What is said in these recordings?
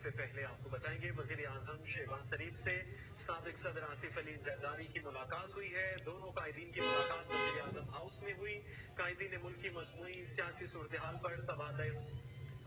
से पहले आपको बताएंगे वजीर आजम शहबाज शरीफ से साबिक सदर आसिफ अली जरदारी की मुलाकात हुई है। दोनों कायदीन की मुलाकात वजीर आजम हाउस में हुई। कायदीन मुल्क की मजमूई सियासी सूरत हाल पर तबादला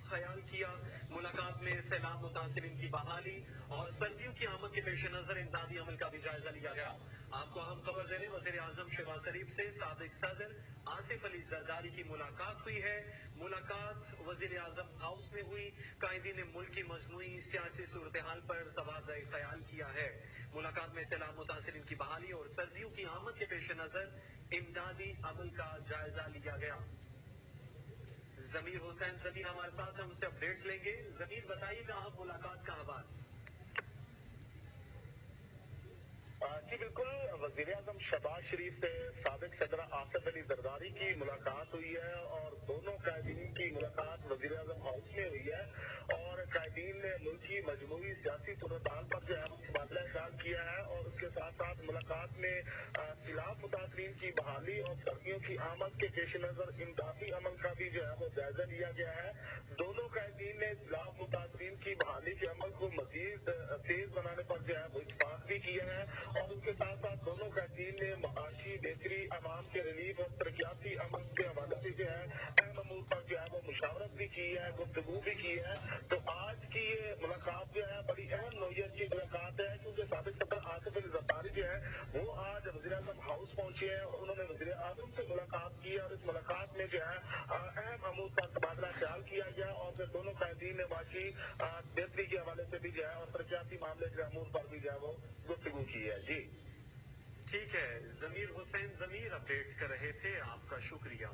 ख्याल किया। मुलाकात में सैलाब मुतासिरीन की बहाली और सर्दियों की आमद के पेश नजर इमदादी अमल का भी जायजा लिया गया। आपको अहम खबर दे रहे वजीर आजम शहबाज शरीफ से साबिक सदर आसिफ अली जरदारी की मुलाकात हुई है। मुलाकात वजीर आजम हाउस में हुई। कायदीन मुल्क की मजमूई सियासी सूरत हाल पर तबादला ख्याल किया है। मुलाकात में सैलाब मुतासिरीन की बहाली और सर्दियों की आमद के पेश नजर इमदादी अमल का जायजा लिया गया। जमीर हुसैन जमीर हमारे साथ हैं, उनसे अपडेट्स लेंगे। जमीर बताइएगा आप मुलाकात का हवाला। जी बिल्कुल, वजीर आजम शहबाज शरीफ से साबिक सदर आसिफ अली जरदारी की मुलाकात हुई है और दोनों कायदीन की मुलाकात वजीर आजम हाउस में हुई है और कायदीन ने मुल्क की मजमूई सियासी सूरत हाल पर जो है वो तबादला ख्याल किया है और उसके साथ साथ मुलाकात में सैलाब मुतासरीन की बहाली और सर्दियों की आमद के पेश नजर इमदादी अमल का भी जो है वो जायजा लिया गया है। दोनों कायदीन ने सैलाब मुतासरीन की बहाली के अमल को मजीद तेज बनाने पर जो है वो इत्तेफाक भी किया है और उसके साथ साथ दोनों कायदीन ने माशी बेहतरी अवाम के रिलीफ और तरक्याती अमल के हवाले से जो है अहम अमूर पर जो है वो मुशावरत भी की है, गुफ्तगू भी की है। तो आज की ये मुलाकात जो है बड़ी अहम नौयत की मुलाकात है क्योंकि साबिक सदर आसिफ अली जरदारी जो है वो आज वज़ीर आज़म हाउस पहुंचे हैं और उन्होंने वज़ीर आज़म से मुलाकात की और इस मुलाकात में जो है अहम अमूर पर तबादला ख्याल किया गया और फिर दोनों कायदीन ने माशी बेहतरी के हवाले से भी जो है और तरक्याती मामले के अमूर पर भी जो है वो गुफ्तगू की है। जी ठीक है, जमीर हुसैन जमीर अपडेट कर रहे थे, आपका शुक्रिया।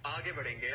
आगे बढ़ेंगे।